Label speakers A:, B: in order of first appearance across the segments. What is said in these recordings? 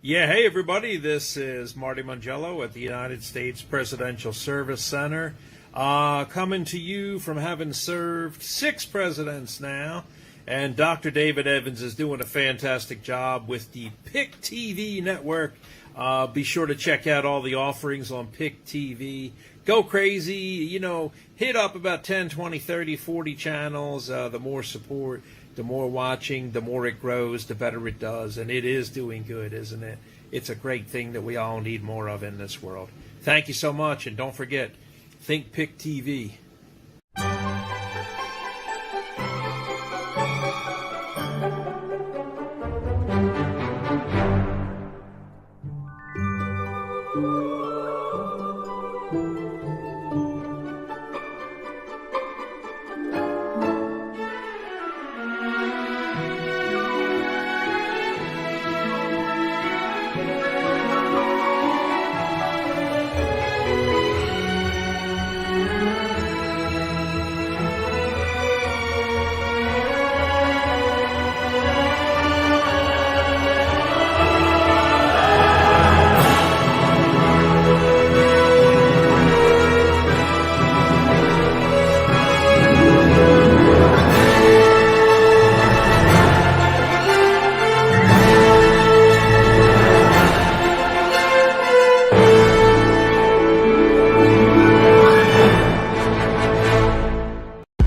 A: Yeah, hey everybody, this is Marty Mangello at the United States Presidential Service Center, coming to you from having served 6 presidents now, and Dr. David Evans is doing a fantastic job with the Pick TV network. Be sure to check out all the offerings on Pick TV. Go crazy, hit up about 10, 20, 30, 40 channels. The more support, the more watching, the more it grows, the better it does. And it is doing good, isn't it? It's a great thing that we all need more of in this world. Thank you so much. And don't forget, think Pick TV.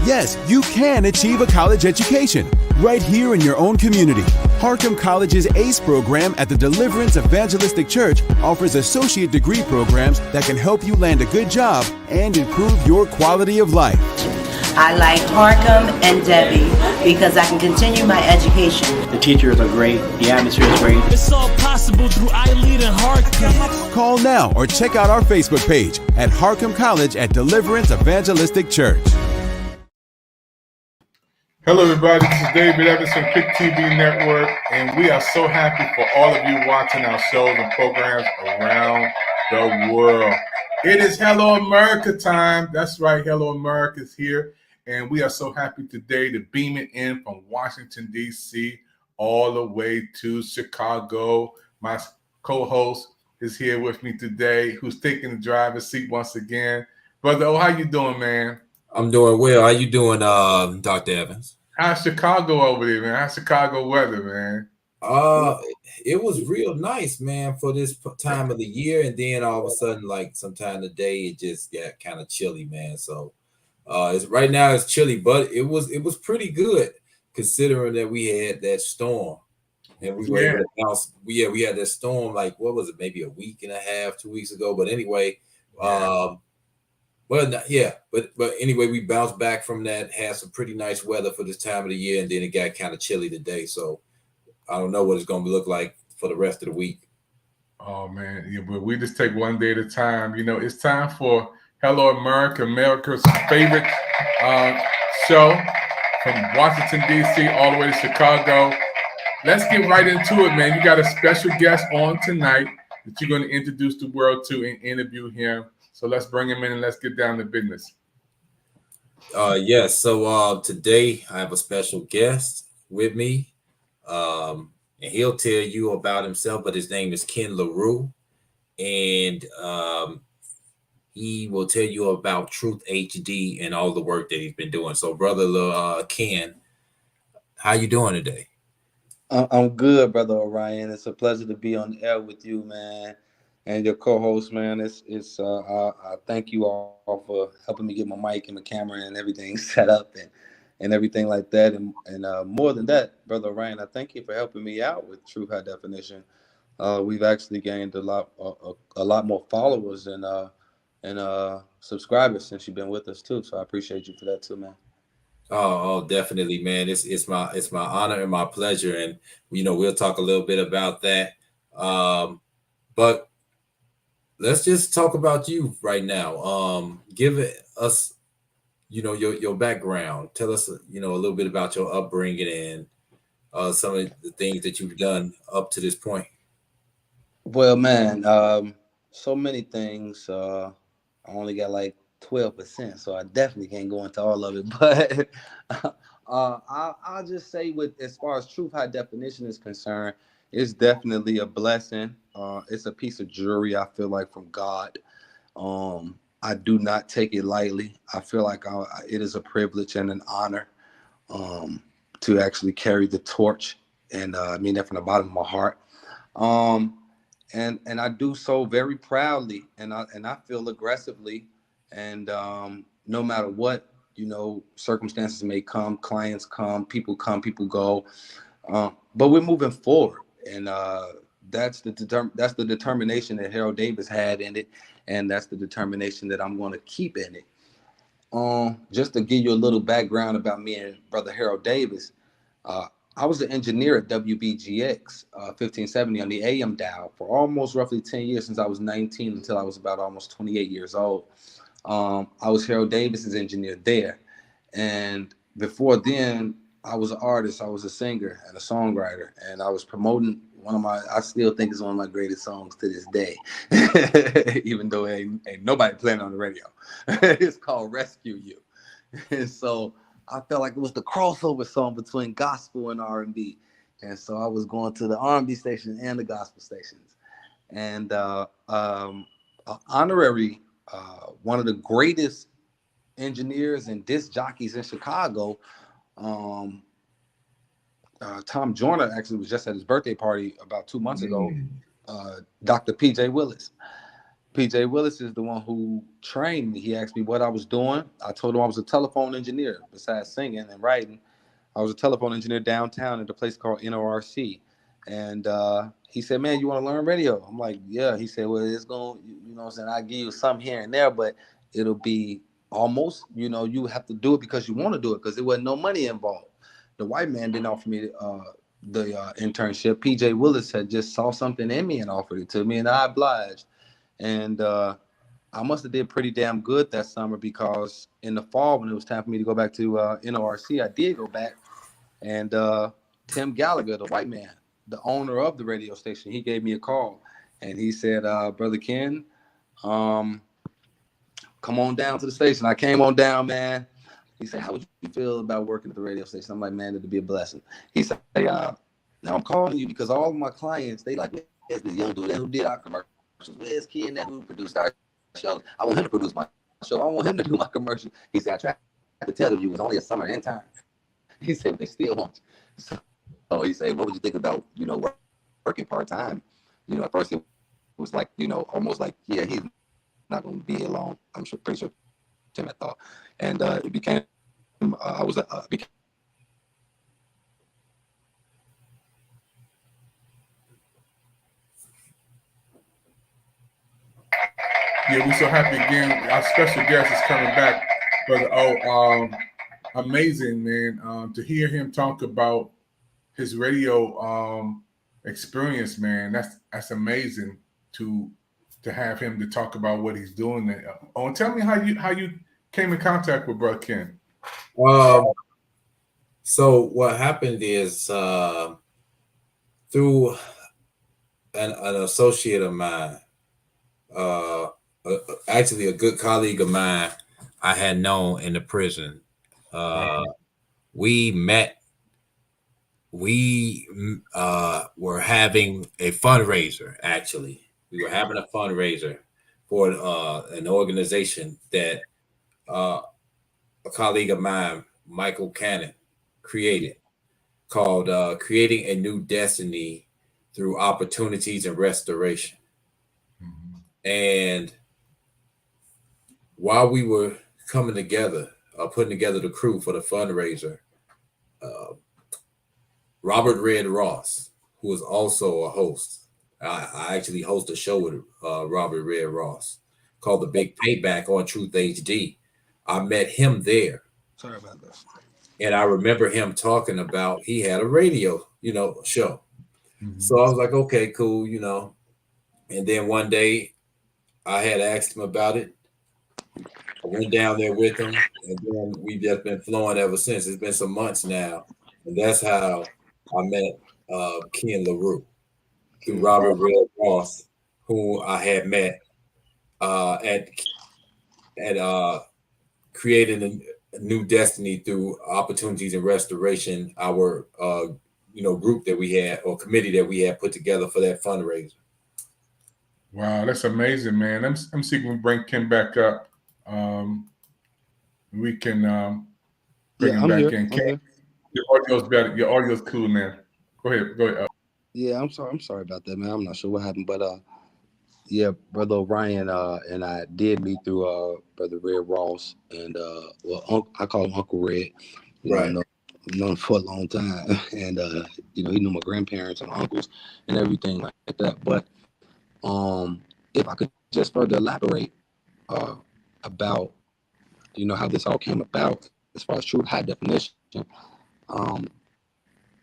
B: Yes, you can achieve a college education right here in your own community. Harcum College's ACE program at the Deliverance Evangelistic Church offers associate degree programs that can help you land a good job and improve your quality of life.
C: I like Harcum and Debbie because I can continue my education.
D: The teachers are great. The atmosphere is great.
E: It's all possible through iLead and Harcum.
B: Call now or check out our Facebook page at Harcum College at Deliverance Evangelistic Church.
F: Hello, everybody. This is David Evans from Pick TV Network, and we are so happy for all of you watching our shows and programs around the world. It is Hello America time. That's right. Hello America is here, and we are so happy today to beam it in from Washington, D.C. all the way to Chicago. My co-host is here with me today, who's taking the driver's seat once again. Brother O, how you doing, man?
G: I'm doing well. How you doing, Dr. Evans?
F: How's Chicago over there, man? How's Chicago weather, man?
G: It was real nice, man, for this time of the year, and then all of a sudden, like sometime today, it just got kind of chilly, man. So, it's right now it's chilly, but it was pretty good considering that we had that storm, and we were able to bounce. We had that storm, like what was it, maybe a week and a half, 2 weeks ago. But anyway, but anyway, we bounced back from that, had some pretty nice weather for this time of the year, and then it got kind of chilly today. So I don't know what it's going to look like for the rest of the week.
F: Oh, man. Yeah, but we just take one day at a time. It's time for Hello America, America's favorite show from Washington, D.C. all the way to Chicago. Let's get right into it, man. You got a special guest on tonight that you're going to introduce the world to and interview him. So let's bring him in and let's get down to business.
G: Yes. So today I have a special guest with me, and he'll tell you about himself. But his name is Ken LaRue, and he will tell you about Truth HD and all the work that he's been doing. So, brother Ken, how you doing today?
H: I'm good, brother Orion. It's a pleasure to be on the air with you, man. And your co-host, man, I thank you all for helping me get my mic and my camera and everything set up and everything like that. And more than that, Brother Ryan, I thank you for helping me out with True High Definition. We've actually gained a lot more followers and subscribers since you've been with us too. So I appreciate you for that too, man.
G: Oh, definitely, man. It's my honor and my pleasure, and we'll talk a little bit about that. But let's just talk about you right now. Give us, your background. Tell us, a little bit about your upbringing and some of the things that you've done up to this point.
H: Well, man, so many things. I only got like 12%, so I definitely can't go into all of it. But I'll just say, with as far as Truth High Definition is concerned, it's definitely a blessing. It's a piece of jewelry, I feel like, from God. I do not take it lightly. I feel like it is a privilege and an honor to actually carry the torch, and I mean that from the bottom of my heart. And I do so very proudly, and I feel aggressively, and no matter what, circumstances may come, clients come, people go, but we're moving forward, and that's the determination that Harold Davis had in it, and that's the determination that I'm going to keep in it. Just to give you a little background about me and Brother Harold Davis, I was an engineer at WBGX 1570 on the AM dial for almost roughly 10 years, since I was 19 until I was about almost 28 years old. I was Harold Davis's engineer there. And before then, I was an artist. I was a singer and a songwriter, and I was promoting I still think it's one of my greatest songs to this day, even though ain't nobody playing on the radio. It's called Rescue You. And so I felt like it was the crossover song between gospel and R&B. And so I was going to the R&B station and the gospel stations. And honorary, one of the greatest engineers and disc jockeys in Chicago, Tom Joyner actually was just at his birthday party about 2 months ago. Dr. PJ Willis. PJ Willis is the one who trained me. He asked me what I was doing. I told him I was a telephone engineer. Besides singing and writing, I was a telephone engineer downtown at a place called NORC. And he said, man, you want to learn radio? I'm like, yeah. He said, well, it's going, you know what I'm saying? I'll give you some here and there, but it'll be almost, you have to do it because you want to do it, because there wasn't no money involved. The white man didn't offer me the internship. PJ Willis had just saw something in me and offered it to me, and I obliged. And I must have did pretty damn good that summer, because in the fall, when it was time for me to go back to NORC, I did go back. And Tim Gallagher, the white man, the owner of the radio station, he gave me a call, and he said, Brother Ken, come on down to the station. I came on down, man. He said, how would you feel about working at the radio station? I'm like, man, it'd be a blessing. He said, hey, now I'm calling you because all of my clients, they like, where's this young dude who did our commercials? Where's Ken that who produced our show? I want him to produce my show. I want him to do my commercial. He said, I tried to tell you it was only a summer intern. He said, they still want you. So he said, what would you think about, working part-time? At first it was like, almost like, yeah, he's not going to be alone. I'm pretty sure Tim had thought. And it became,
F: Yeah, we're so happy again. Our special guest is coming back, Brother amazing, man. To hear him talk about his radio experience, man, that's amazing to have him to talk about what he's doing. And tell me how you came in contact with Brother Ken.
G: So what happened is through an associate of mine, actually a good colleague of mine I had known in the prison. We met. We were having a fundraiser. Actually, we were having a fundraiser for an organization that a colleague of mine, Michael Cannon, created, called Creating a New Destiny Through Opportunities and Restoration. And while we were coming together, putting together the crew for the fundraiser, Robert Red Ross, who is also a host, I actually host a show with Robert Red Ross called The Big Payback on Truth HD. I met him there.
H: Sorry about this.
G: And I remember him talking about he had a radio, show. Mm-hmm. So I was like, okay, cool, And then one day I had asked him about it. I went down there with him, and then we've just been flowing ever since. It's been some months now. And that's how I met Ken LaRue, through Robert Red Ross, who I had met at Creating a New Destiny Through Opportunities and Restoration, our group that we had or committee that we had put together for that fundraiser.
F: Wow, that's amazing, man. I'm see if we can bring Ken back up. We can bring him
H: I'm
F: back
H: here.
F: in.
H: I'm
F: Ken,
H: here.
F: your audio's better. Your audio's cool now. Go ahead.
H: Yeah, I'm sorry about that, man. I'm not sure what happened, but yeah, Brother Orion and I did meet through Brother Red Ross, and I call him Uncle Red.
G: Right.
H: Known him for a long time, and he knew my grandparents and uncles and everything like that. But if I could just further elaborate about how this all came about as far as true high definition,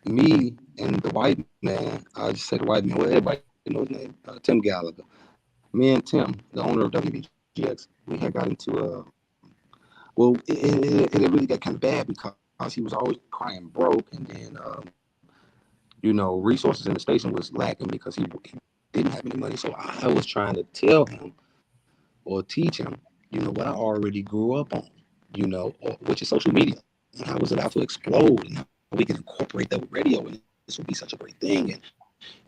H: me and the white man, I just say the white man, well, everybody knows his name, Tim Gallagher. Me and Tim, the owner of WBGX, we had got into it really got kind of bad because he was always crying broke, and then resources in the station was lacking because he didn't have any money. So I was trying to tell him or teach him, what I already grew up on, which is social media, and how it was about to explode, and how we can incorporate that with radio, and this would be such a great thing. And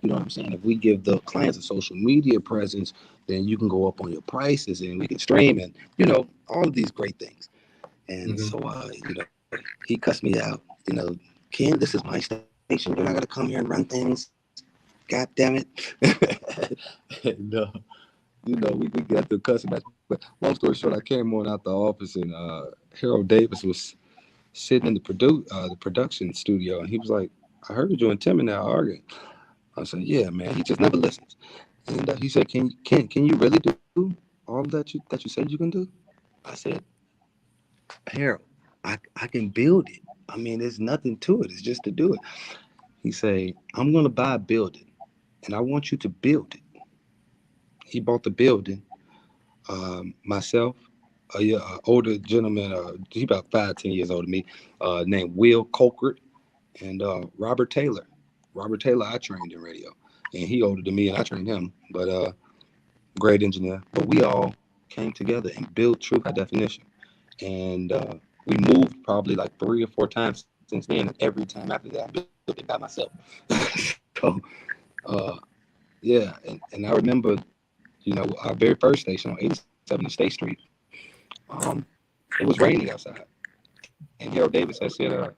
H: you know what I'm saying? If we give the clients a social media presence, then you can go up on your prices, and we can stream, and all of these great things. And so he cussed me out. Ken, this is my station. You're not gonna come here and run things. God damn it. And we got the cussing match. But long story short, I came on out the office, and Harold Davis was sitting in the production studio, and he was like, "I heard you and Tim and now arguing." I said, "Yeah, man." He just never listens. And he said, "Can you really do all that you said you can do?" I said, "Harold, I can build it. I mean, there's nothing to it. It's just to do it." He said, "I'm gonna buy a building, and I want you to build it." He bought the building. Myself, older gentleman, he about 5-10 years older than me, named Will Colquitt, and Robert Taylor. Robert Taylor, I trained in radio, and he older than me, and I trained him, but great engineer. But we all came together and built True High Definition, and we moved probably like 3 or 4 times since then, and every time after that, I built it by myself. So, yeah, and I remember, our very first station on 87 State Street, it was raining outside, and Harold Davis had said,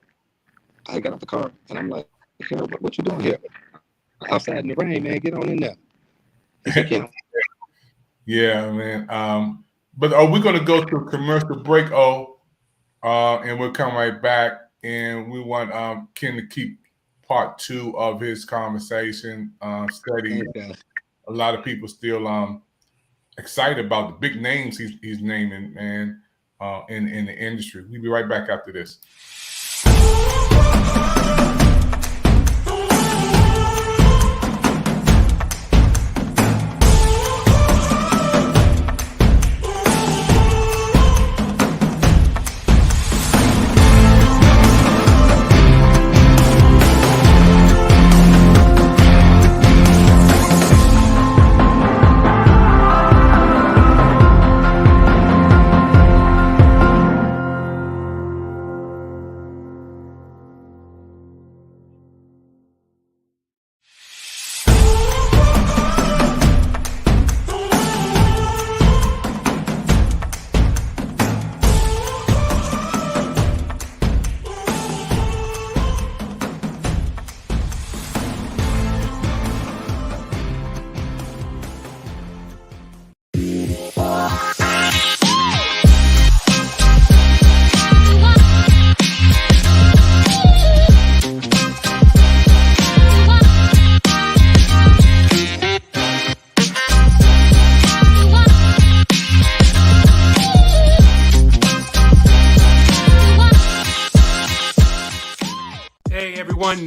H: I got out the car, and I'm like, "Harold, what you doing here? Outside in the rain, man, get on in there." He said,
F: Yeah, man. But are we going to go to a commercial break, and we'll come right back, and we want Ken to keep part 2 of his conversation study.
H: Okay.
F: A lot of people still excited about the big names he's naming, man, in the industry. We'll be right back after this.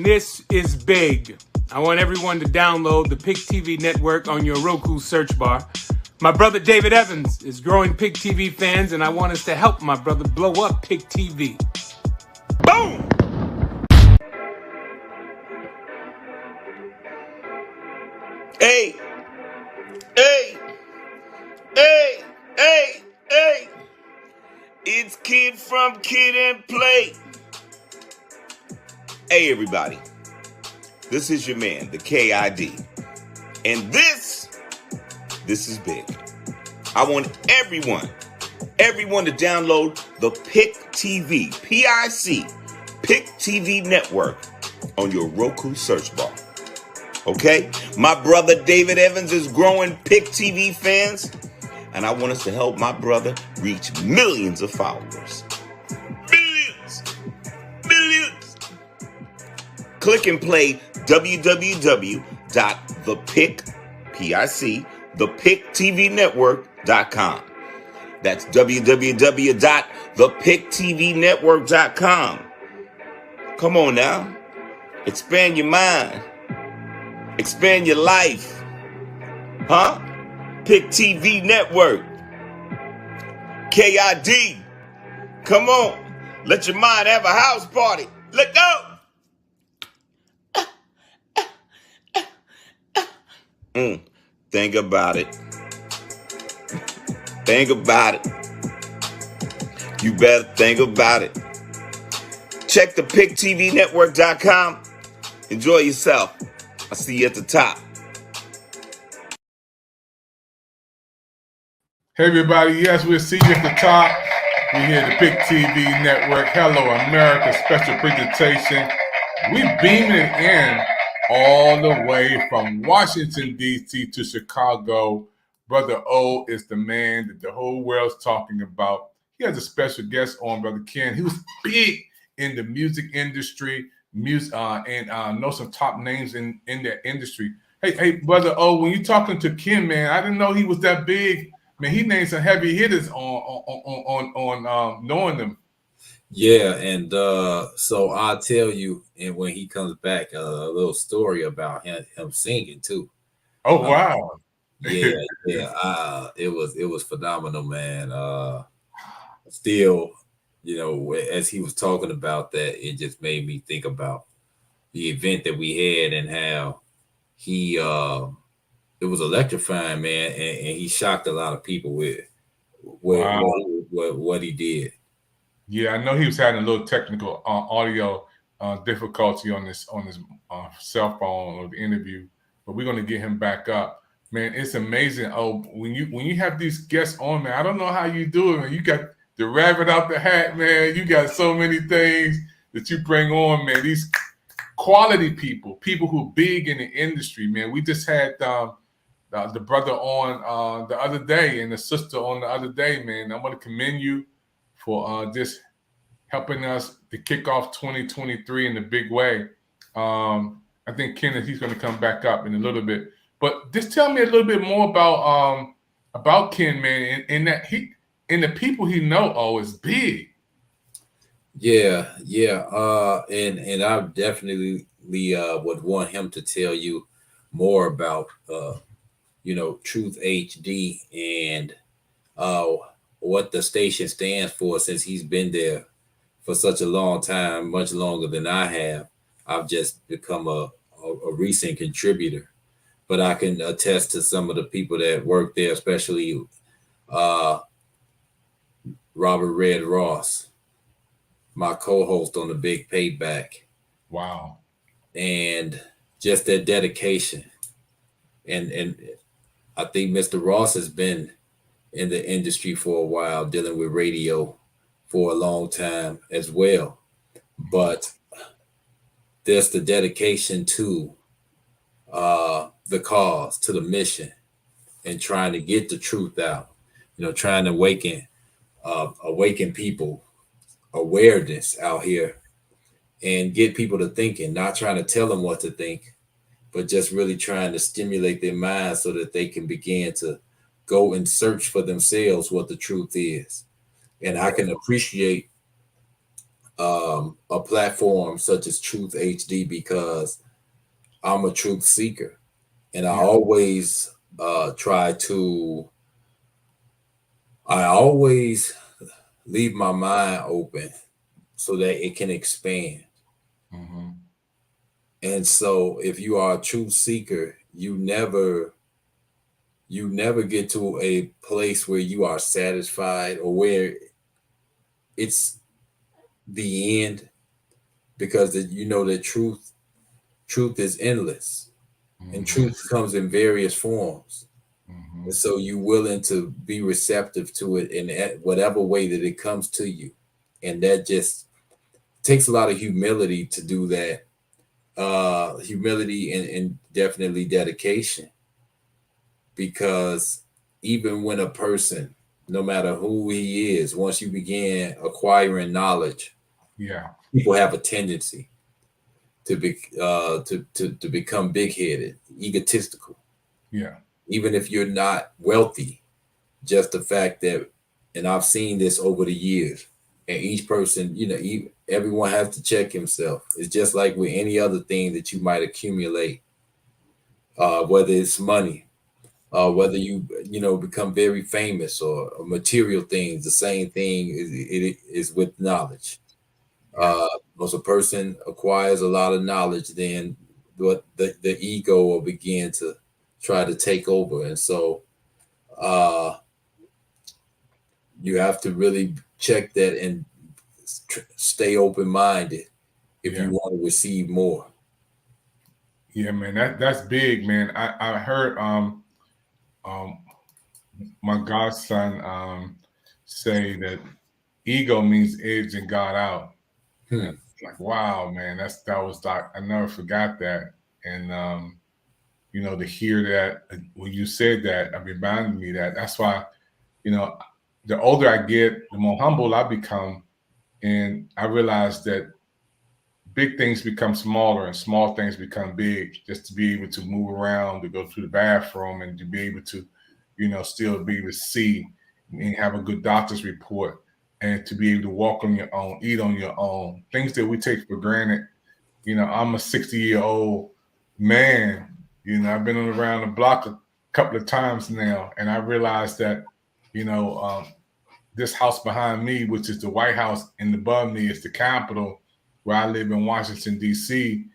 I: This is big. I want everyone to download the Pick TV network on your Roku search bar. My brother David Evans is growing Pick TV fans, and I want us to help my brother blow up Pick TV. Boom!
J: Hey! Hey! Hey! Hey! Hey! It's Kid from Kid and Play. Hey, everybody. This is your man, the KID. And this is big. I want everyone to download the PIC TV, P-I-C, PIC TV network on your Roku search bar. Okay? My brother David Evans is growing PIC TV fans, and I want us to help my brother reach millions of followers. Millions. Click and play www.thepictvnetwork.com. That's www.thepictvnetwork.com. Come on now. Expand your mind. Expand your life. Huh? PIC TV Network. KID. Come on. Let your mind have a house party. Let go. Think about it. Think about it. You better think about it. Check the PicTVNetwork.com. Enjoy yourself. I'll see you at the top.
F: Hey everybody, yes, we'll see you at the top. We're here at the PIC TV Network. Hello America special presentation. We beaming it in all the way from Washington, D.C. to Chicago. Brother O is the man that the whole world's talking about. He has a special guest on, Brother Ken. He was big in the music industry, and know some top names in that industry. Hey, Brother O, when you're talking to Ken, man, I didn't know he was that big. Man, he named some heavy hitters on knowing them.
G: Yeah, and so I'll tell you, and when he comes back, a little story about him singing too.
F: Oh wow!
G: Yeah. It was phenomenal, man. Still, you know, as he was talking about that, it just made me think about the event that we had and how he it was electrifying, man, and he shocked a lot of people with what he did.
F: Yeah, I know he was having a little technical audio difficulty on his cell phone or the interview, but we're gonna get him back up. Man, it's amazing. Oh, when you have these guests on, man, I don't know how you do it, man. You got the rabbit out the hat, man. You got so many things that you bring on, man. These quality people who are big in the industry, man. We just had the brother on the other day and the sister on the other day, man. I want to commend you for just helping us to kick off 2023 in a big way. I think Kenneth, he's going to come back up in a little bit. But just tell me a little bit more about Ken, man, and that the people he know is big.
G: Yeah. And I definitely would want him to tell you more about Truth HD and what the station stands for, since he's been there for such a long time, much longer than I have. I've just become a recent contributor, but I can attest to some of the people that work there, especially Robert Red Ross, my co-host on the Big Payback.
F: Wow.
G: And just their dedication. And I think Mr. Ross has been in the industry for a while, dealing with radio for a long time as well. But there's the dedication to the cause, to the mission, and trying to get the truth out, trying to awaken people awareness out here and get people to thinking, not trying to tell them what to think, but just really trying to stimulate their minds so that they can begin to go and search for themselves what the truth is. And I can appreciate a platform such as Truth HD because I'm a truth seeker. And I always leave my mind open so that it can expand.
F: Mm-hmm.
G: And so if you are a truth seeker, you never get to a place where you are satisfied or where it's the end, because that truth truth is endless, and truth comes in various forms. And so you're willing to be receptive to it in whatever way that it comes to you. And that just takes a lot of humility to do that. Humility and definitely dedication. Because even when a person, no matter who he is, once you begin acquiring knowledge, people have a tendency to be to become big-headed, egotistical.
F: Yeah.
G: Even if you're not wealthy, just the fact that, and I've seen this over the years, and each person, everyone has to check himself. It's just like with any other thing that you might accumulate, whether it's money, whether you become very famous or material things. The same thing is with knowledge. Once a person acquires a lot of knowledge, then what the ego will begin to try to take over. And so you have to really check that and stay open-minded if you want to receive more.
F: Yeah, man, that's big, man. I heard my godson say that ego means edging God out. Like, wow, man, that was like, I never forgot that. And to hear that when you said that, it reminded me that. That's why, the older I get, the more humble I become. And I realize that big things become smaller and small things become big, just to be able to move around, to go to the bathroom, and to be able to, still be able to see and have a good doctor's report, and to be able to walk on your own, eat on your own, things that we take for granted. I'm a 60-year-old man. I've been around the block a couple of times now, and I realized that, this house behind me, which is the White House, and above me is the Capitol, where I live in Washington, D.C.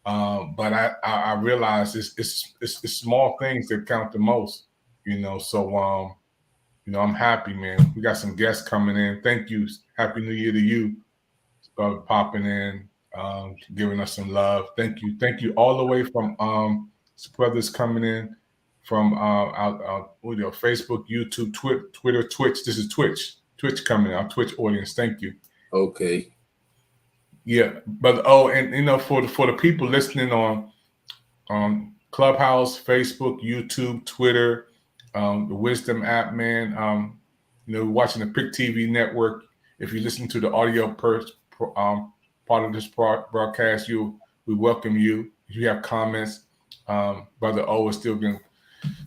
F: But I realize it's small things that count the most, So, I'm happy, man. We got some guests coming in. Thank you. Happy New Year to you. Popping in, giving us some love. Thank you. Thank you all the way from brothers coming in from Facebook, YouTube, Twitter, Twitch. This is Twitch coming, our Twitch audience. Thank you.
G: Okay.
F: Yeah, but and for the people listening on Clubhouse, Facebook, YouTube, Twitter, the Wisdom app, man. Watching the Pick TV network. If you listen to the audio part of this broadcast, we welcome you. If you have comments, Brother O is still going to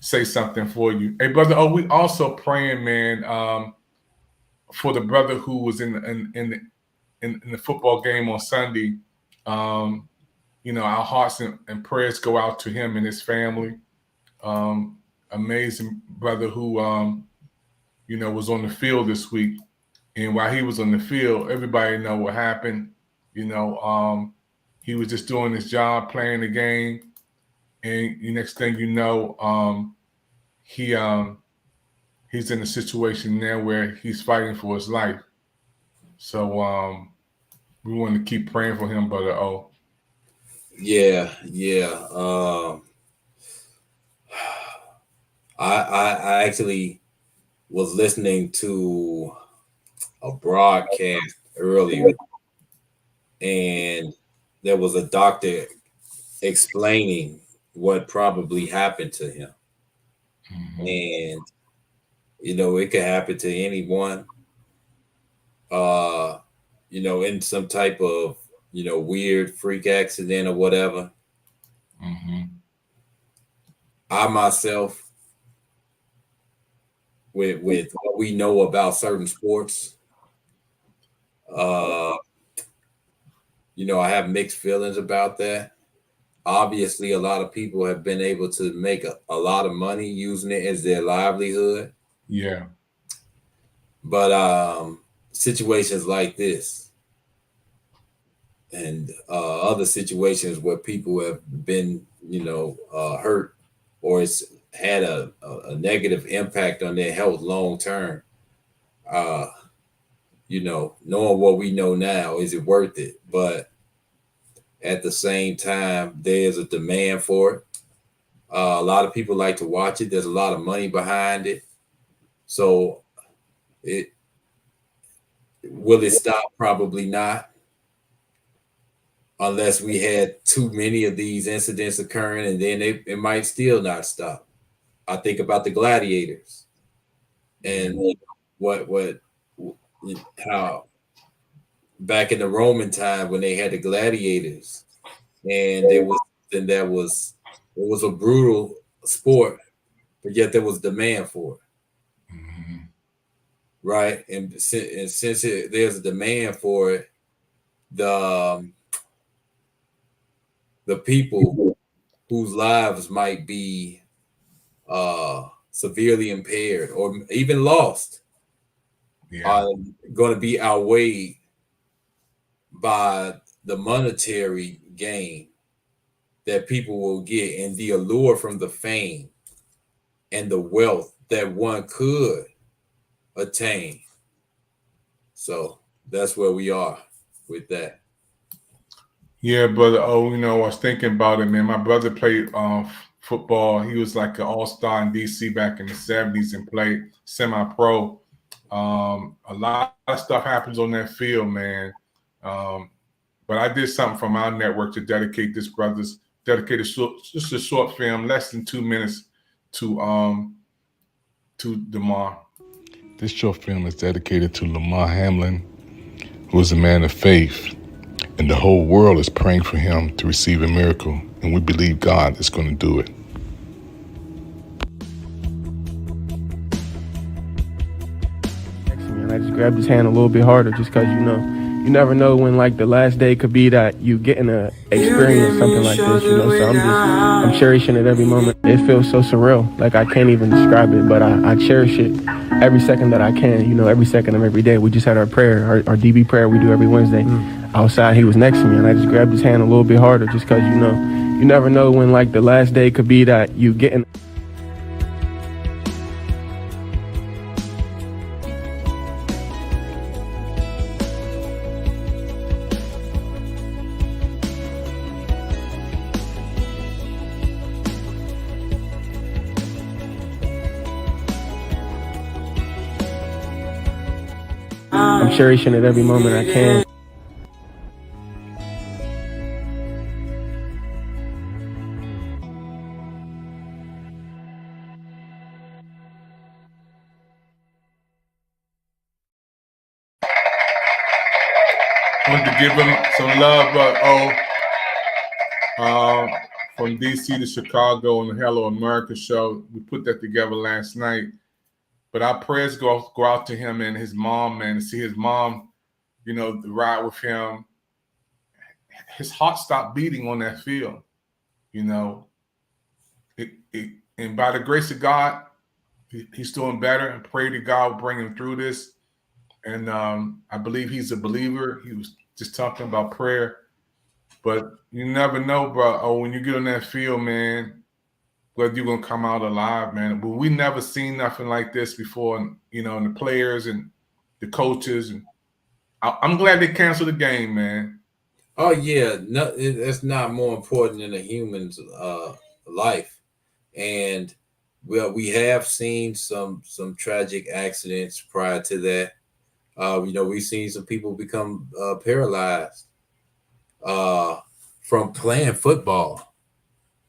F: say something for you. Hey, Brother O, we also praying, man, for the brother who was in the football game on Sunday. Our hearts and prayers go out to him and his family. Amazing brother who, was on the field this week. And while he was on the field, everybody know what happened. He was just doing his job, playing the game. And the next thing you know, he's in a situation now where he's fighting for his life. So we want to keep praying for him, Brother O.
G: Yeah. I actually was listening to a broadcast earlier, and there was a doctor explaining what probably happened to him. And it could happen to anyone, in some type of weird freak accident or whatever. I myself, with what we know about certain sports, I have mixed feelings about that. Obviously, a lot of people have been able to make a lot of money using it as their livelihood.
F: Yeah.
G: But situations like this and other situations where people have been, hurt, or it's had a negative impact on their health long term, knowing what we know now, is it worth it? But At the same time, there's a demand for it. A lot of people like to watch it. There's a lot of money behind it. So will it stop? Probably not. Unless we had too many of these incidents occurring, and then it might still not stop. I think about the gladiators and how back in the Roman time when they had the gladiators, and it was a brutal sport, but yet there was demand for it, right? And since there's a demand for it, the people whose lives might be severely impaired or even lost are going to be outweighed by the monetary gain that people will get and the allure from the fame and the wealth that one could attain. So that's where we are with that.
F: Yeah, brother. Oh, I was thinking about it, man. My brother played football. He was like an all-star in DC back in the 70s and played semi-pro. A lot of stuff happens on that field, man. But I did something from our network to dedicate just a short film, less than 2 minutes, to Damar.
K: This short film is dedicated to Lamar Hamlin, who is a man of faith, and the whole world is praying for him to receive a miracle, and we believe God is going to do it.
L: And I just grabbed his hand a little bit harder just because, you never know when, like, the last day could be that you getting to experience something like this, So I'm cherishing it every moment. It feels so surreal. Like, I can't even describe it, but I cherish it every second that I can, every second of every day. We just had our prayer, our DB prayer we do every Wednesday. Outside, he was next to me, and I just grabbed his hand a little bit harder just because, you never know when, like, the last day could be that you getting. I'm cherishing it every moment I can.
F: I wanted to give him some love, from DC to Chicago on the Hello America show. We put that together last night. But our prayers go out to him and his mom, man, to see his mom, to ride with him. His heart stopped beating on that field, and by the grace of God, he's doing better, and pray to God will bring him through this. And I believe he's a believer. He was just talking about prayer. But you never know, bro. When you get on that field, man, whether you're going to come out alive, man. But we never seen nothing like this before, and the players and the coaches. And I'm glad they canceled the game, man.
G: Oh, yeah. No, it's not more important than a human's life. And we have seen some tragic accidents prior to that. We've seen some people become paralyzed from playing football.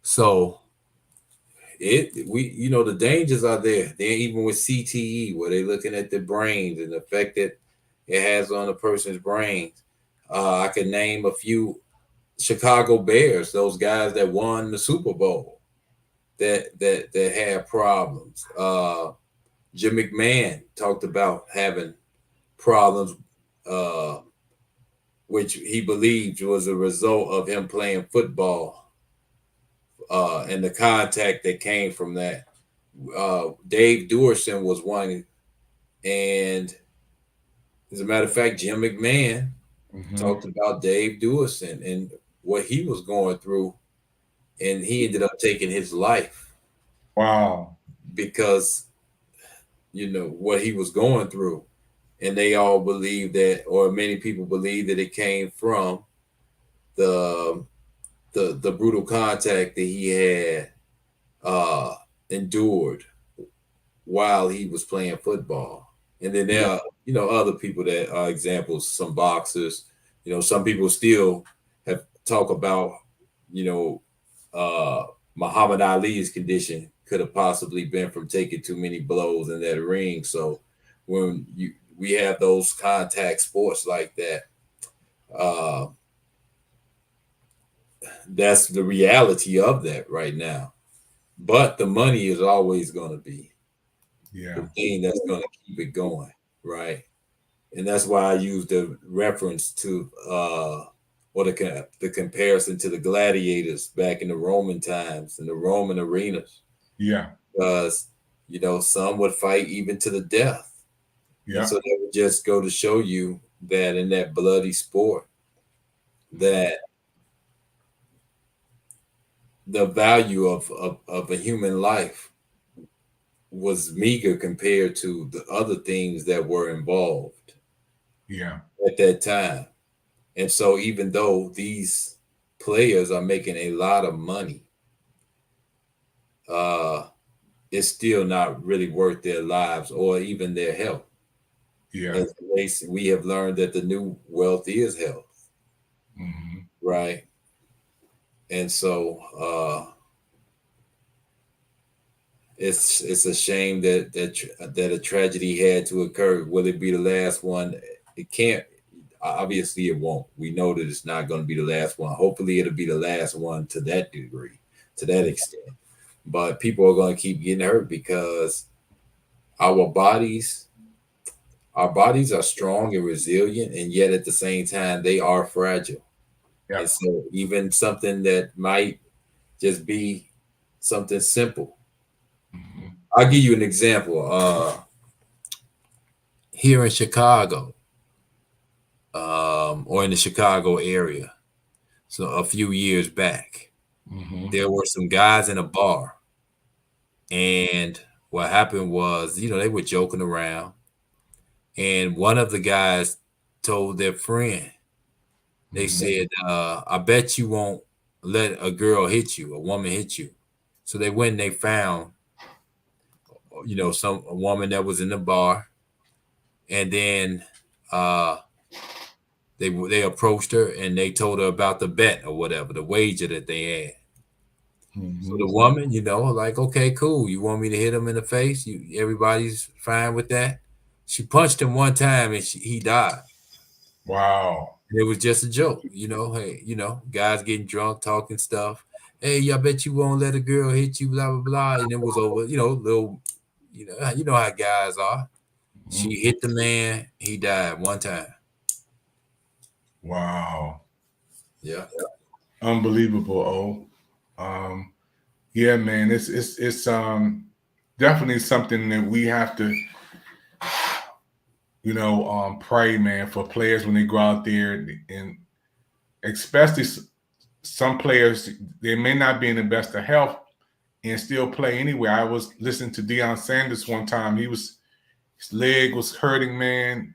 G: So the dangers are there. Then even with CTE, where they're looking at the brains and the effect that it has on a person's brains. I could name a few Chicago Bears, those guys that won the Super Bowl that had problems. Jim McMahon talked about having problems, which he believed was a result of him playing football. And the contact that came from that. Dave Duerson was one. And as a matter of fact, Jim McMahon talked about Dave Duerson and what he was going through. And he ended up taking his life.
F: Wow.
G: Because, what he was going through. And they all believe that, or many people believe that it came from the brutal contact that he had endured while he was playing football. And then there are, other people that are examples, some boxers, some people still have talk about, Muhammad Ali's condition could have possibly been from taking too many blows in that ring. So when we have those contact sports like that, that's the reality of that right now. But the money is always going to be the thing that's going to keep it going, right? And that's why I use the reference to or the comparison to the gladiators back in the Roman times in the Roman arenas.
F: Yeah.
G: Because some would fight even to the death.
F: Yeah.
G: So that would just go to show you that in that bloody sport, that the value of a human life was meager compared to the other things that were involved.
F: Yeah.
G: At that time. And so even though these players are making a lot of money, it's still not really worth their lives or even their health.
F: Yeah.
G: We have learned that the new wealth is health.
F: Mm-hmm.
G: Right. And so it's a shame that a tragedy had to occur. Will it be the last one? It can't. Obviously, it won't. We know that it's not going to be the last one. Hopefully, it'll be the last one to that degree, to that extent. But people are going to keep getting hurt because our bodies are strong and resilient, and yet at the same time, they are fragile.
F: Yeah.
G: And so even something that might just be something simple. Mm-hmm. I'll give you an example. Here in Chicago, or in the Chicago area, so a few years back, there were some guys in a bar, and what happened was, they were joking around, and one of the guys told their friend, they said, I bet you won't let a girl hit you, a woman hit you. So they went and they found, a woman that was in the bar, and then they approached her and they told her about the bet or whatever, the wager that they had. So the woman, like, okay, cool. You want me to hit him in the face? Everybody's fine with that. She punched him one time and he died.
F: Wow.
G: It was just a joke, hey, guys getting drunk, talking stuff. Hey, I bet you won't let a girl hit you, blah, blah, blah. And it was over, little, you know how guys are. She hit the man, he died one time.
F: Wow.
G: Yeah.
F: Unbelievable. Yeah, man, it's definitely something that we have to, pray, man, for players when they go out there, and especially some players, they may not be in the best of health and still play anyway. I was listening to Deion Sanders one time. His leg was hurting, man.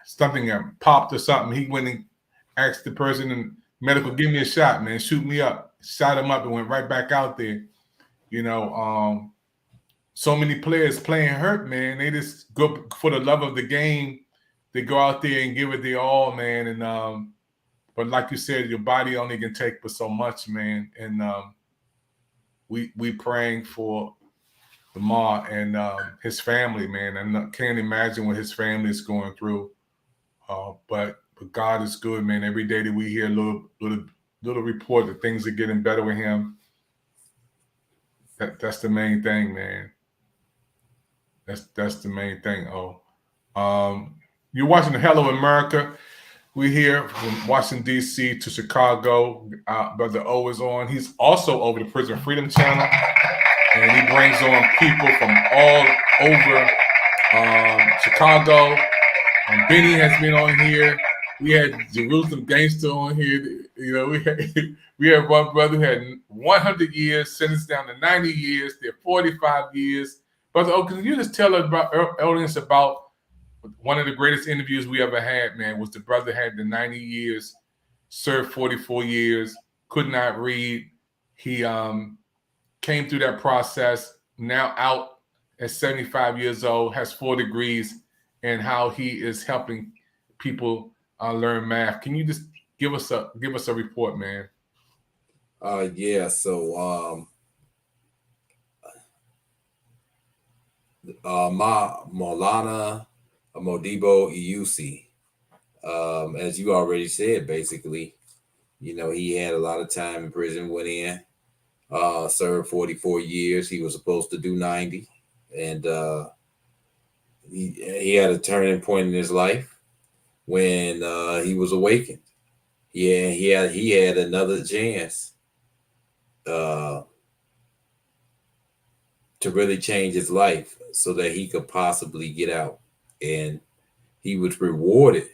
F: Something popped or something. He went and asked the person in medical, give me a shot, man, shoot me up. Shot him up and went right back out there. So many players playing hurt, man. They just go for the love of the game. They go out there and give it their all, man. And but like you said, your body only can take but so much, man. And we praying for Lamar and his family, man. I can't imagine what his family is going through. But God is good, man. Every day that we hear a little report that things are getting better with him. That's the main thing, man. That's the main thing. You're watching Hello America. We're here from Washington, D.C. to Chicago. Brother O is on. He's also over the Prison Freedom Channel. And he brings on people from all over Chicago. Benny has been on here. We had Jerusalem Gangster on here. We had one brother who had 100 years, sentenced down to 90 years, did 45 years. Brother O, can you just tell our audience about one of the greatest interviews we ever had, man, was the brother had the 90 years served 44 years, could not read. He came through that process, now out at 75 years old, has 4 degrees, and how he is helping people learn math. Can you just give us a report, man?
G: Yeah. So Maulana Modibo Iusi, as you already said, basically, you know, he had a lot of time in prison, went in, served 44 years. He was supposed to do 90. And he had a turning point in his life when he was awakened. Yeah, he had another chance to really change his life so that he could possibly get out. And he was rewarded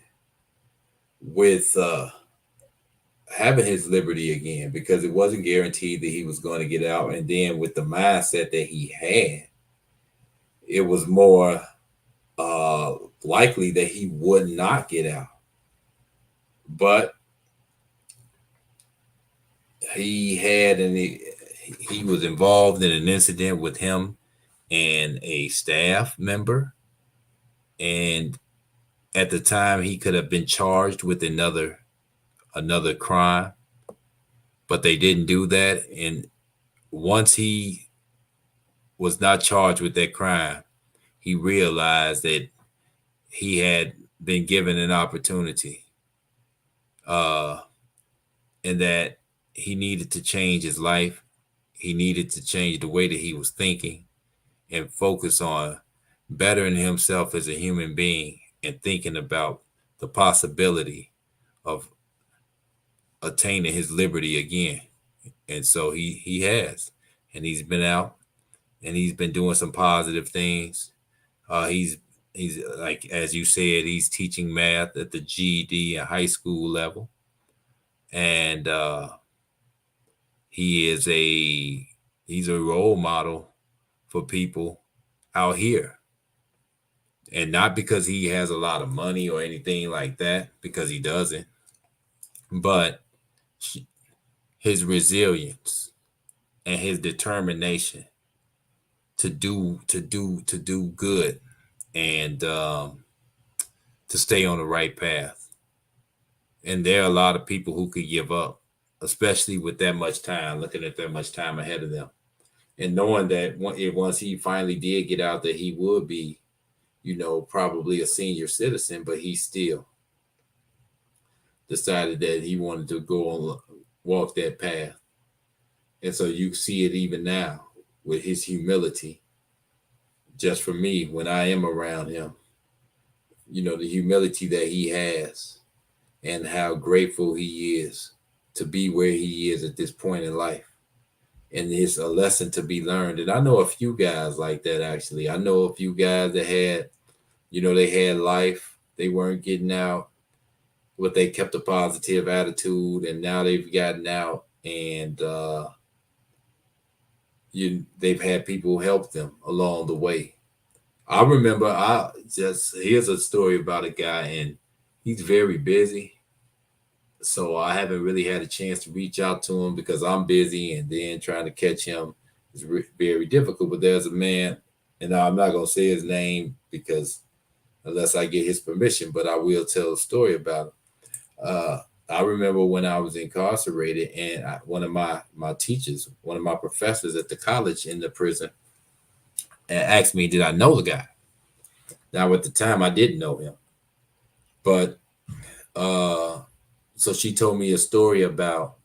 G: with having his liberty again, because it wasn't guaranteed that he was going to get out. And then with the mindset that he had, it was more likely that he would not get out. But he was involved in an incident with him and a staff member, and at the time he could have been charged with another crime, but they didn't do that. And once he was not charged with that crime, he realized that he had been given an opportunity, and that he needed to change his life. He needed to change the way that he was thinking and focus on bettering himself as a human being and thinking about the possibility of attaining his liberty again. And so he has, and he's been out, and he's been doing some positive things. He's like, as you said, he's teaching math at the GED and high school level. And he's a role model for people out here. And not because he has a lot of money or anything like that, because he doesn't, but his resilience and his determination to do good and to stay on the right path. And there are a lot of people who could give up, especially with that much time, looking at that much time ahead of them, and knowing that once he finally did get out, that he would be, you know, probably a senior citizen, but he still decided that he wanted to go on, walk that path. And so you see it even now with his humility. Just for me, when I am around him, you know, the humility that he has and how grateful he is to be where he is at this point in life. And it's a lesson to be learned. And I know a few guys like that, actually. I know a few guys that had, you know, they had life. They weren't getting out, but they kept a positive attitude, and now they've gotten out, and they've had people help them along the way. I remember, here's a story about a guy, and he's very busy. So I haven't really had a chance to reach out to him because I'm busy, and then trying to catch him is very difficult. But there's a man, and I'm not going to say his name because unless I get his permission, but I will tell a story about him. I remember when I was incarcerated, and one of my teachers, one of my professors at the college in the prison, asked me, did I know the guy? Now, at the time, I didn't know him. But so she told me a story about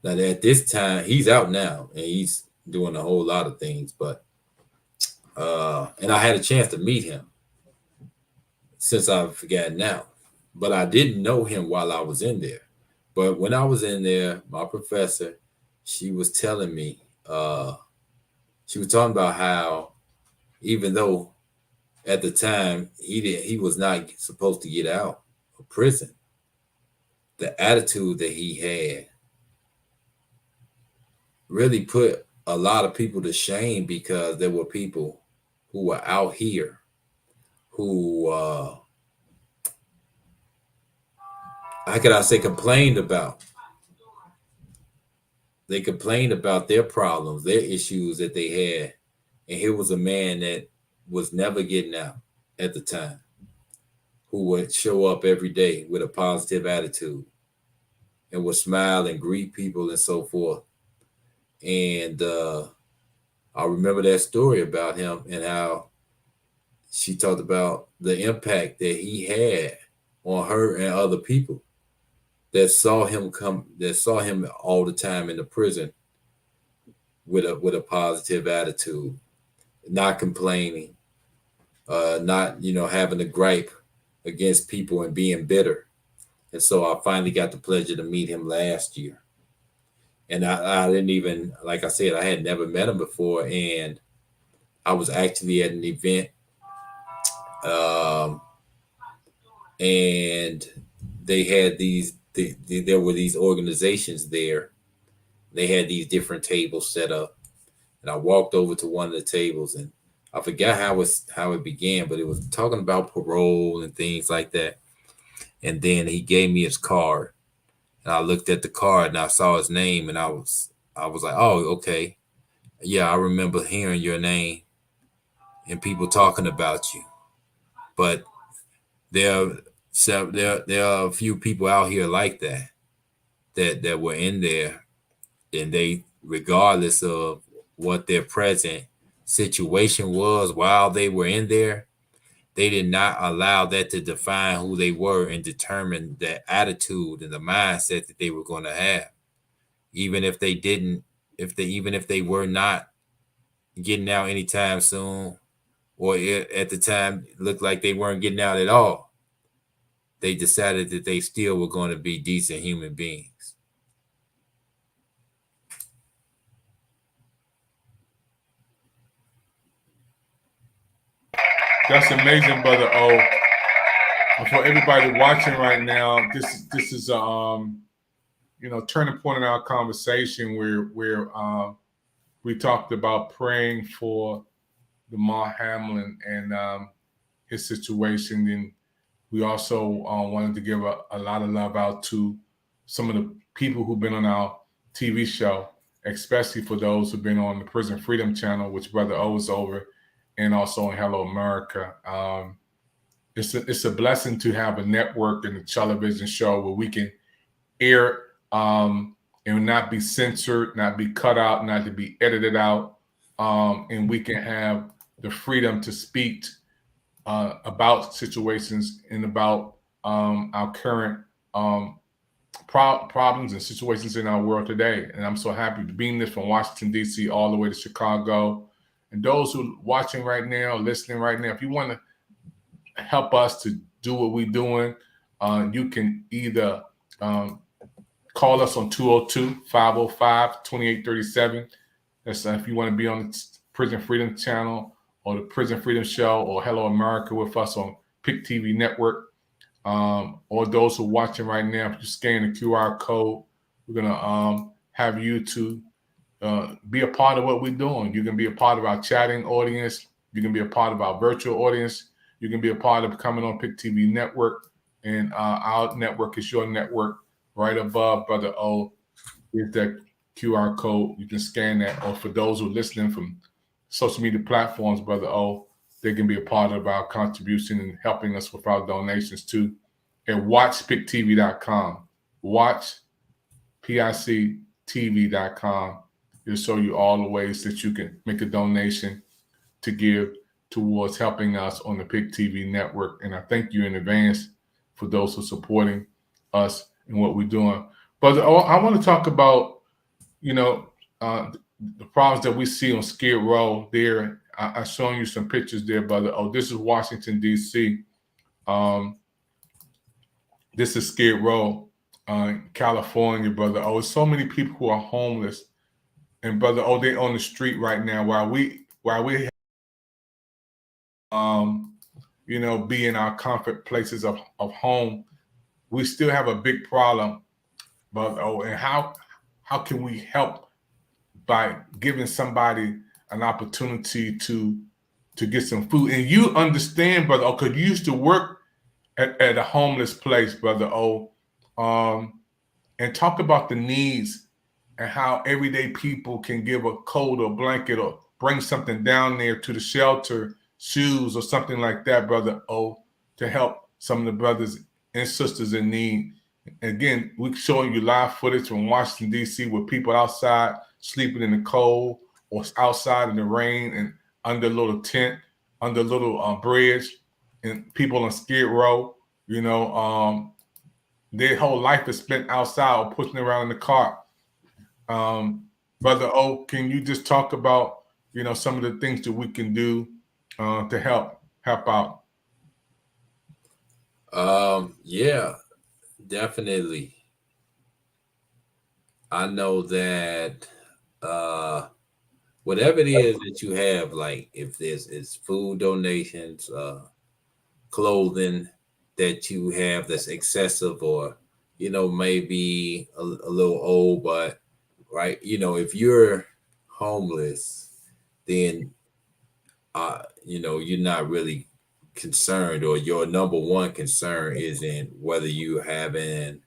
G: that at this time, he's out now, and he's doing a whole lot of things. But and I had a chance to meet him since I've forgotten now. But I didn't know him while I was in there. But when I was in there, my professor, she was telling me, she was talking about how even though at the time he was not supposed to get out of prison, the attitude that he had really put a lot of people to shame, because there were people who were out here who how could I say, complained about. They complained about their problems, their issues that they had. And here was a man that was never getting out at the time, who would show up every day with a positive attitude and would smile and greet people and so forth. And I remember that story about him and how she talked about the impact that he had on her and other people that saw him all the time in the prison with a positive attitude, not complaining, not having a gripe against people and being bitter. And so I finally got the pleasure to meet him last year. And I didn't even, like I said, I had never met him before, and I was actually at an event, and they had there were these organizations there. They had these different tables set up, and I walked over to one of the tables, and I forgot how it began, but it was talking about parole and things like that. And then he gave me his card, and I looked at the card and I saw his name, and I was like, oh, okay, yeah, I remember hearing your name and people talking about you. But there are a few people out here like that were in there, and they, regardless of what their present situation was while they were in there, they did not allow that to define who they were and determine the attitude and the mindset that they were going to have. Even if they were not getting out anytime soon, or at the time it looked like they weren't getting out at all, they decided that they still were going to be decent human beings.
F: That's amazing, Brother O. And for everybody watching right now, this is turning point in our conversation where we talked about praying for Damar Hamlin and his situation. And we also wanted to give a lot of love out to some of the people who've been on our TV show, especially for those who've been on the Prison Freedom Channel, which Brother O is over, and also on Hello America. It's a blessing to have a network and a television show where we can air and not be censored, not be cut out, not to be edited out, and we can have the freedom to speak about situations and about our current problems and situations in our world today. And I'm so happy to beam this from Washington, D.C. all the way to Chicago. And those who are watching right now, listening right now, if you want to help us to do what we're doing, you can either call us on 202-505-2837. That's if you want to be on the Prison Freedom Channel or the Prison Freedom Show or Hello America with us on PIC TV Network. Or those who are watching right now, if you scan the QR code, we're going to have you to be a part of what we're doing. You can be a part of our chatting audience. You can be a part of our virtual audience. You can be a part of coming on PIC TV Network. And our network is your network. Right above Brother O is that QR code. You can scan that. Or for those who are listening from social media platforms, Brother O, they can be a part of our contribution and helping us with our donations too. At watchpictv.com. Watchpictv.com. It'll show you all the ways that you can make a donation to give towards helping us on the PIC TV network. And I thank you in advance for those who are supporting us and what we're doing. But I want to talk about, the problems that we see on Skid Row there. I've shown you some pictures there, brother. Oh, this is Washington, D.C. This is Skid Row, California, brother. Oh, there's so many people who are homeless. And brother, they're on the street right now while we be in our comfort places of home. We still have a big problem, but and how can we help by giving somebody an opportunity to get some food? And you understand, brother, because you used to work at a homeless place, brother O, and talk about the needs and how everyday people can give a coat or blanket or bring something down there to the shelter, shoes or something like that, Brother O, to help some of the brothers and sisters in need. Again, we're showing you live footage from Washington, D.C., with people outside sleeping in the cold or outside in the rain and under a little tent, under a little bridge, and people on Skid Row, their whole life is spent outside or pushing around in the car. Brother O, can you just talk about, some of the things that we can do to help out?
G: Yeah, definitely. I know that whatever it is that you have, like if it's food donations, clothing that you have that's excessive or, maybe a little old, but right, if you're homeless, then, you're not really concerned, or your number one concern isn't whether you having,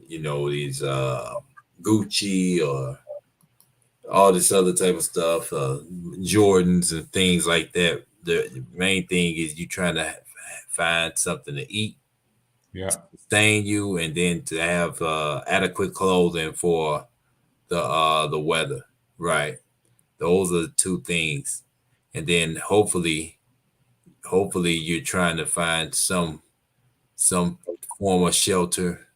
G: these Gucci or all this other type of stuff, Jordans and things like that. The main thing is you trying to find something to eat, sustain you, and then to have adequate clothing for the weather, right? Those are the two things. And then hopefully you're trying to find some form of shelter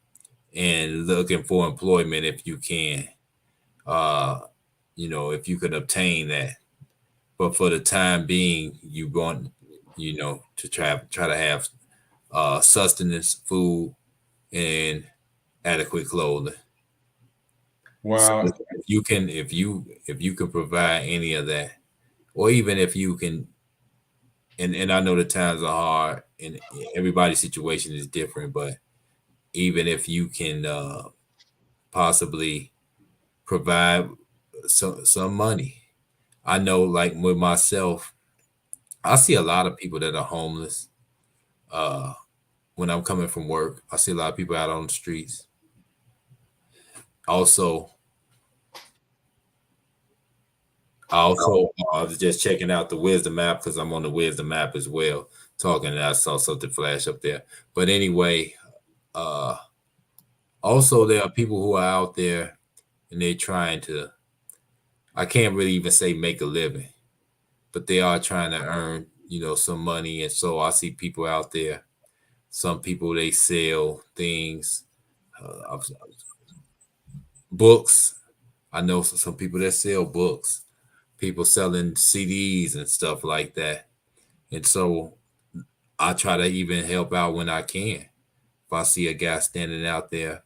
G: and looking for employment if you can, if you can obtain that. But for the time being, you want, to try to have sustenance, food, and adequate clothing.
F: Wow.
G: So if you can provide any of that, or even if you can, and I know the times are hard and everybody's situation is different, but even if you can possibly provide some money. I know, like with myself, I see a lot of people that are homeless. When I'm coming from work, I see a lot of people out on the streets. Also, I was just checking out the Wisdom app because I'm on the Wisdom app as well, talking, and I saw something flash up there. But anyway, also there are people who are out there and they're trying to, I can't really even say make a living, but they are trying to earn, some money. And so I see people out there. Some people, they sell things, books. I know some people that sell books. People selling CDs and stuff like that. And so I try to even help out when I can. If I see a guy standing out there,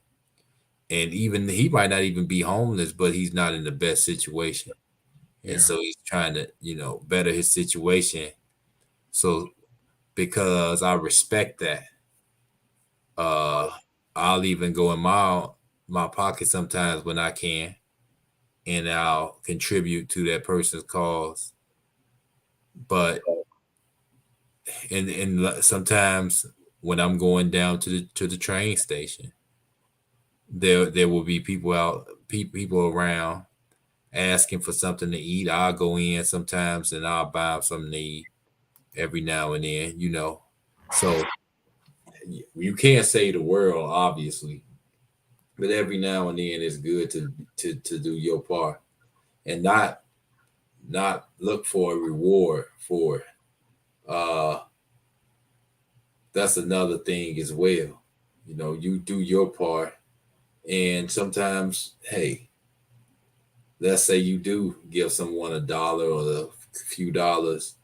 G: and even he might not even be homeless, but he's not in the best situation. And so he's trying to, better his situation. So because I respect that, I'll even go in my pocket sometimes when I can, and I'll contribute to that person's cause. But and sometimes when I'm going down to the train station, there will be people around asking for something to eat. I'll go in sometimes and I'll buy them something to eat every now and then, So you can't save the world, obviously, but every now and then it's good to do your part and not look for a reward for it. That's another thing as well. You do your part, and sometimes, hey, let's say you do give someone $1 or a few dollars.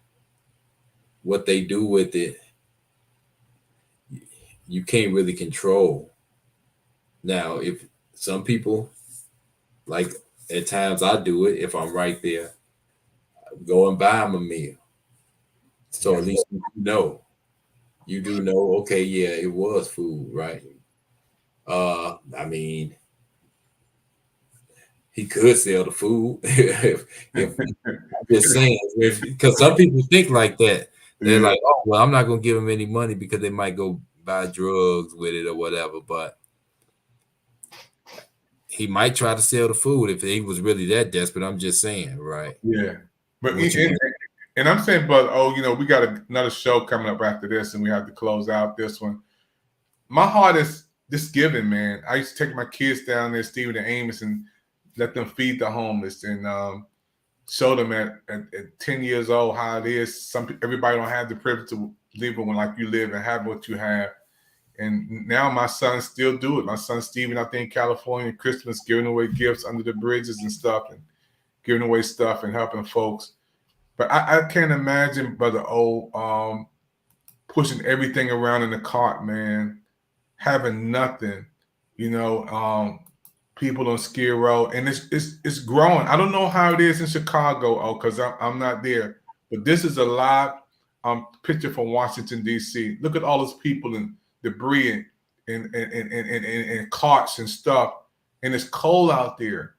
G: What they do with it, you can't really control. Now, if some people, like at times I do it, if I'm right there, go and buy them a meal. So at least you do know, okay, yeah, it was food, right? I mean, he could sell the food if I'm just saying, because some people think like that. They're like, oh, well, I'm not going to give them any money because they might go buy drugs with it or whatever. But he might try to sell the food if he was really that desperate. I'm just saying, right?
F: Yeah. But
G: What you-
F: and I'm saying, but we got another show coming up after this, and we have to close out this one. My heart is this giving, man. I used to take my kids down there, Stephen and Amos, and let them feed the homeless and show them at 10 years old how it is. Everybody don't have the privilege to live when like you live and have what you have. And now my sons still do it. My son Stephen out there in California, Christmas, giving away gifts under the bridges and stuff, and giving away stuff and helping folks. But I can't imagine Brother O pushing everything around in the cart, man, having nothing, people on Skid Row, and it's growing. I don't know how it is in Chicago, because I'm not there, but this is a live picture from Washington D.C. Look at all those people and debris and carts and stuff, and it's cold out there,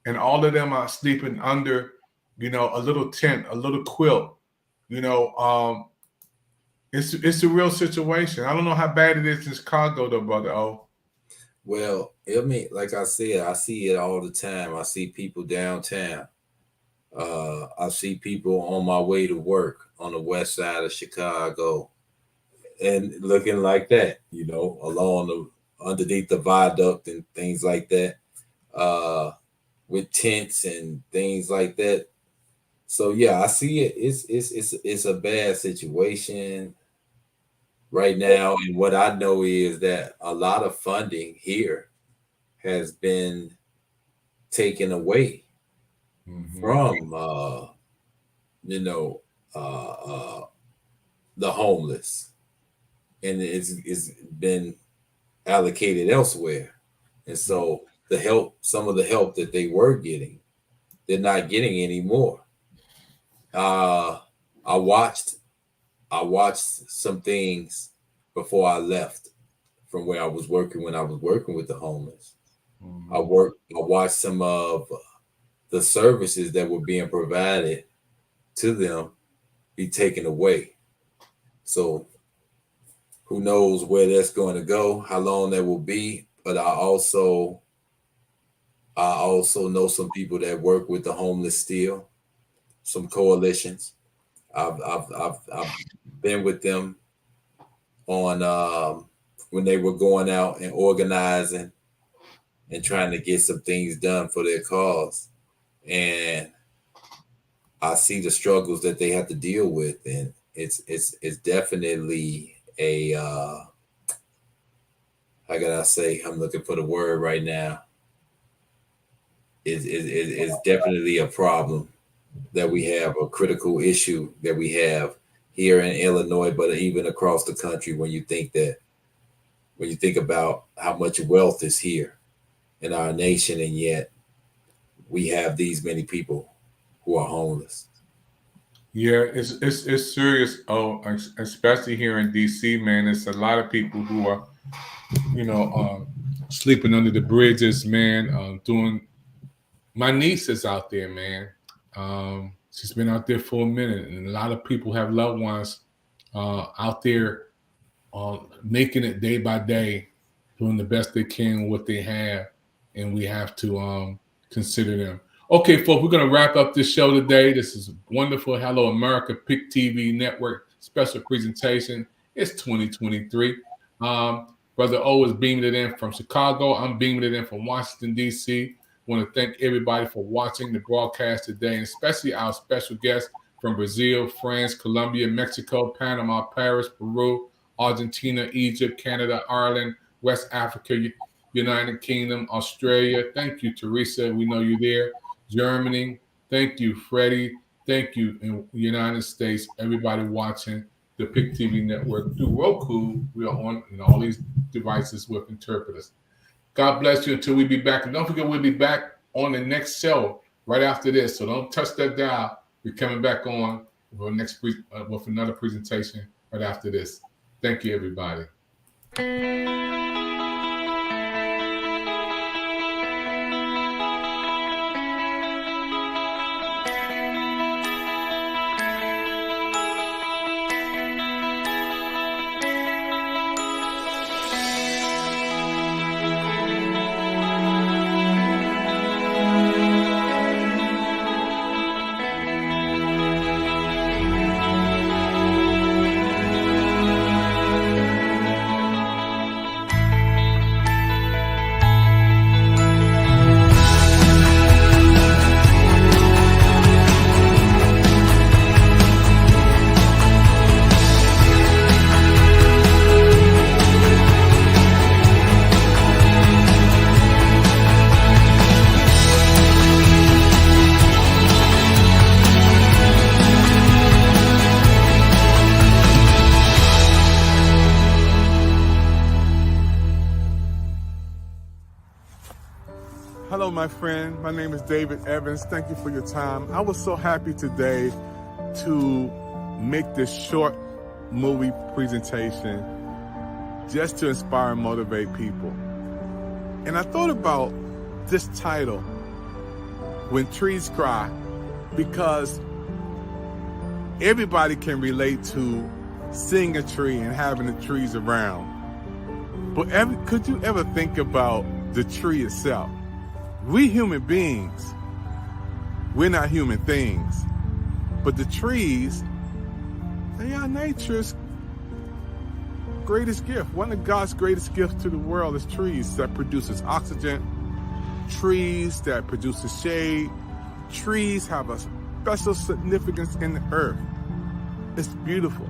F: and all of them are sleeping under, a little tent, a little quilt, It's a real situation. I don't know how bad it is in Chicago, though, Brother O.
G: Well, I mean, like I said, I see it all the time. I see people downtown. I see people on my way to work on the west side of Chicago, and looking like that, underneath the viaduct and things like that, with tents and things like that. So yeah, I see it. It's a bad situation right now, and what I know is that a lot of funding here has been taken away from the homeless, and it's been allocated elsewhere. And so some of the help that they were getting, they're not getting anymore. I watched some things before I left from where I was working when I was working with the homeless. I watched some of the services that were being provided to them be taken away. So who knows where that's going to go, how long that will be. But I also know some people that work with the homeless still, some coalitions. I've been with them on when they were going out and organizing and trying to get some things done for their cause. And I see the struggles that they have to deal with, and it's definitely a how can I say? I'm looking for the word right now. It's definitely a problem that we have, a critical issue that we have here in Illinois, but even across the country. When you think about how much wealth is here in our nation, and yet we have these many people who are homeless.
F: Yeah, it's serious. Oh, especially here in DC, man. It's a lot of people who are, sleeping under the bridges, man. My niece is out there, man. She's been out there for a minute, and a lot of people have loved ones out there making it day by day, doing the best they can with what they have, and we have to consider them. Okay, folks, we're going to wrap up this show today. This is wonderful. Hello America, PIC TV Network special presentation. It's 2023. Brother O is beaming it in from Chicago. I'm beaming it in from Washington, D.C. Want to thank everybody for watching the broadcast today, and especially our special guests from Brazil, France, Colombia, Mexico, Panama, Paris, Peru, Argentina, Egypt, Canada, Ireland, West Africa, United Kingdom, Australia. Thank you, Teresa. We know you're there. Germany. Thank you, Freddie. Thank you, in the United States. Everybody watching the PIC TV network through Roku. We are on all these devices with interpreters. God bless you until we be back. And don't forget, we'll be back on the next show right after this. So don't touch that dial. We're coming back on with another presentation right after this. Thank you, everybody. Hello, my friend. My name is David Evans. Thank you for your time. I was so happy today to make this short movie presentation just to inspire and motivate people. And I thought about this title, When Trees Cry, because everybody can relate to seeing a tree and having the trees around. But could you ever think about the tree itself? We human beings, we're not human things. But the trees, they are nature's greatest gift. One of God's greatest gifts to the world is trees that produces oxygen, trees that produces shade. Trees have a special significance in the earth. It's beautiful.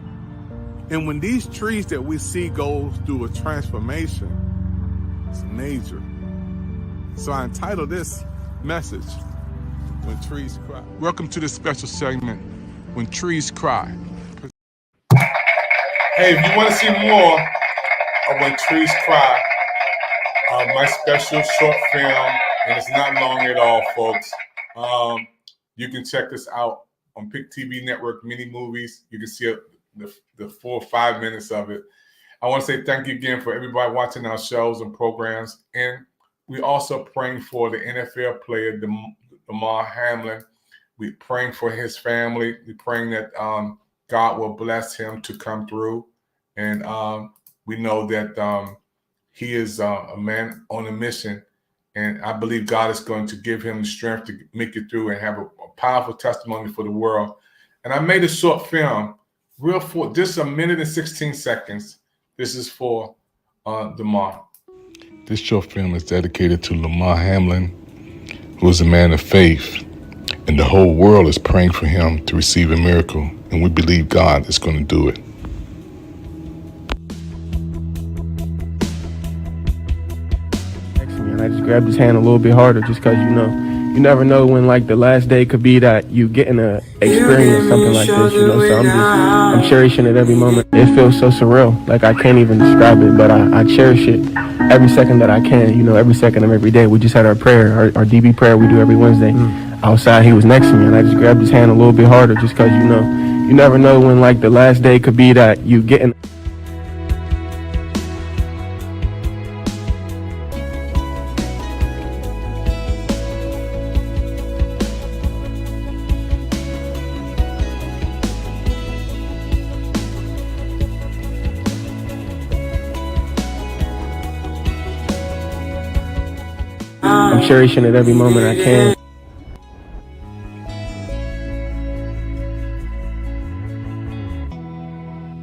F: And when these trees that we see go through a transformation, it's major. So I entitled this message, When Trees Cry. Welcome to this special segment, When Trees Cry. Hey, if you want to see more of When Trees Cry, my special short film, and it's not long at all, folks. You can check this out on Pick TV Network mini movies. You can see the full 5 minutes of it. I want to say thank you again for everybody watching our shows and programs. And we also praying for the NFL player, Damar Hamlin. We're praying for his family. We're praying that God will bless him to come through. And we know that he is a man on a mission. And I believe God is going to give him the strength to make it through and have a powerful testimony for the world. And I made a short film, just 1 minute and 16 seconds. This is for Damar.
K: This short film is dedicated to Lamar Hamlin, who is a man of faith, and the whole world is praying for him to receive a miracle, and we believe God is going to do it.
L: And I just grabbed his hand a little bit harder just because, you never know when like the last day could be that you getting to experience something like this, so I'm cherishing it every moment. It feels so surreal, like I can't even describe it, but I cherish it every second that I can, every second of every day. We just had our prayer, our DB prayer we do every Wednesday. Outside, he was next to me, and I just grabbed his hand a little bit harder just because, you never know when like the last day could be that you getting. I'm cherishing it every moment I can,